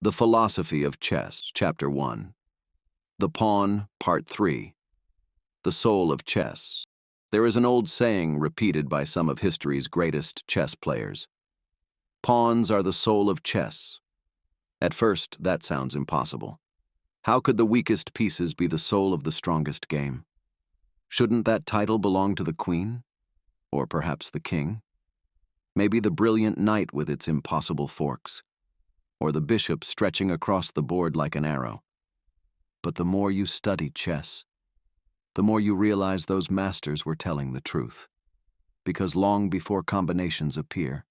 The Philosophy of Chess, Chapter 1. The Pawn, Part 3. The Soul of Chess. There is an old saying repeated by some of history's greatest chess players. Pawns are the soul of chess. At first, that sounds impossible. How could the weakest pieces be the soul of the strongest game? Shouldn't that title belong to the queen? Or perhaps the king? Maybe the brilliant knight with its impossible forks? Or the bishop stretching across the board like an arrow? But the more you study chess, the more you realize those masters were telling the truth. Because long before combinations appear,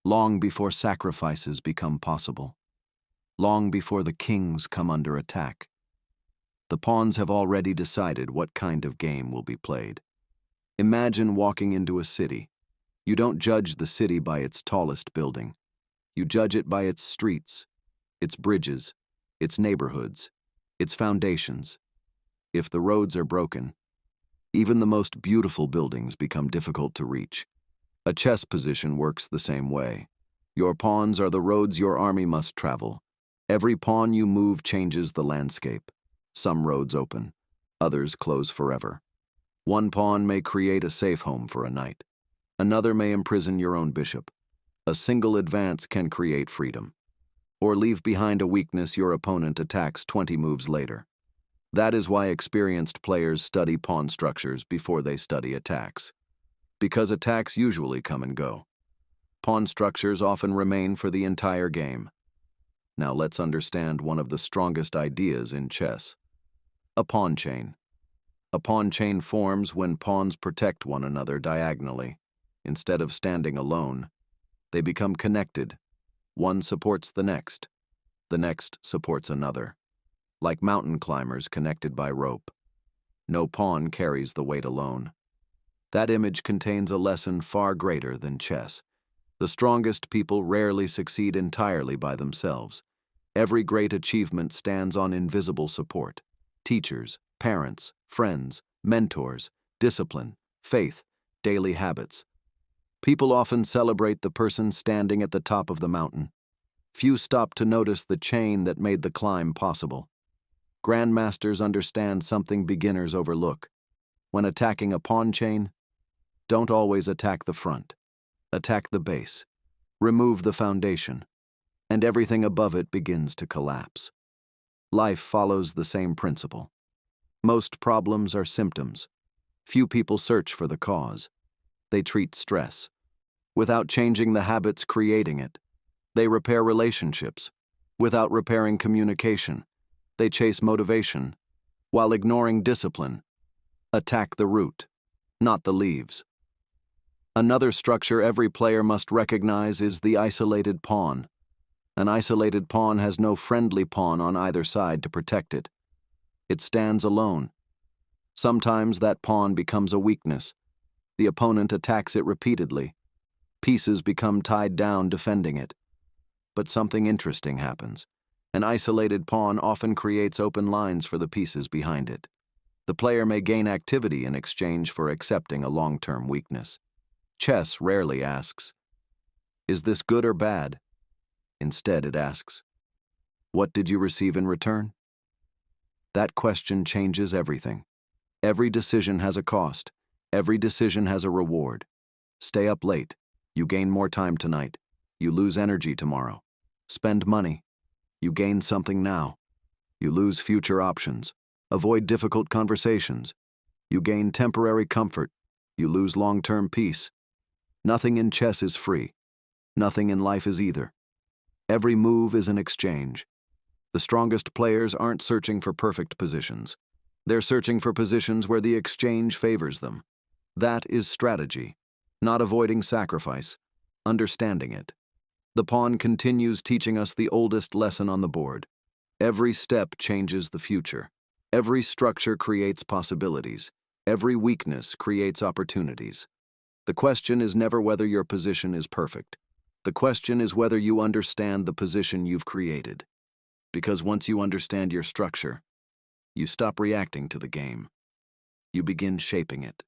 long before sacrifices become possible, long before the kings come under attack, the pawns have already decided what kind of game will be played. Imagine walking into a city. You don't judge the city by its tallest building. You judge it by its streets, its bridges, its neighborhoods, its foundations. If the roads are broken, even the most beautiful buildings become difficult to reach. A chess position works the same way. Your pawns are the roads your army must travel. Every pawn you move changes the landscape. Some roads open, others close forever. One pawn may create a safe home for a knight. Another may imprison your own bishop. A single advance can create freedom, or leave behind a weakness your opponent attacks 20 moves later. That is why experienced players study pawn structures before they study attacks. Because attacks usually come and go. Pawn structures often remain for the entire game. Now let's understand one of the strongest ideas in chess. A pawn chain. A pawn chain forms when pawns protect one another diagonally. Instead of standing alone, they become connected. One supports the next supports another, like mountain climbers connected by rope. No pawn carries the weight alone. That image contains a lesson far greater than chess. The strongest people rarely succeed entirely by themselves. Every great achievement stands on invisible support. Teachers, parents, friends, mentors, discipline, faith, daily habits. People often celebrate the person standing at the top of the mountain. Few stop to notice the chain that made the climb possible. Grandmasters understand something beginners overlook. When attacking a pawn chain, don't always attack the front. Attack the base. Remove the foundation, and everything above it begins to collapse. Life follows the same principle. Most problems are symptoms. Few people search for the cause. They treat stress, without changing the habits creating it. They repair relationships, without repairing communication. They chase motivation, while ignoring discipline. Attack the root, not the leaves. Another structure every player must recognize is the isolated pawn. An isolated pawn has no friendly pawn on either side to protect it. It stands alone. Sometimes that pawn becomes a weakness. The opponent attacks it repeatedly. Pieces become tied down defending it. But something interesting happens. An isolated pawn often creates open lines for the pieces behind it. The player may gain activity in exchange for accepting a long-term weakness. Chess rarely asks, "Is this good or bad?" Instead, it asks, "What did you receive in return?" That question changes everything. Every decision has a cost. Every decision has a reward. Stay up late. You gain more time tonight. You lose energy tomorrow. Spend money. You gain something now. You lose future options. Avoid difficult conversations. You gain temporary comfort. You lose long-term peace. Nothing in chess is free. Nothing in life is either. Every move is an exchange. The strongest players aren't searching for perfect positions. They're searching for positions where the exchange favors them. That is strategy, not avoiding sacrifice, understanding it. The pawn continues teaching us the oldest lesson on the board. Every step changes the future. Every structure creates possibilities. Every weakness creates opportunities. The question is never whether your position is perfect. The question is whether you understand the position you've created. Because once you understand your structure, you stop reacting to the game. You begin shaping it.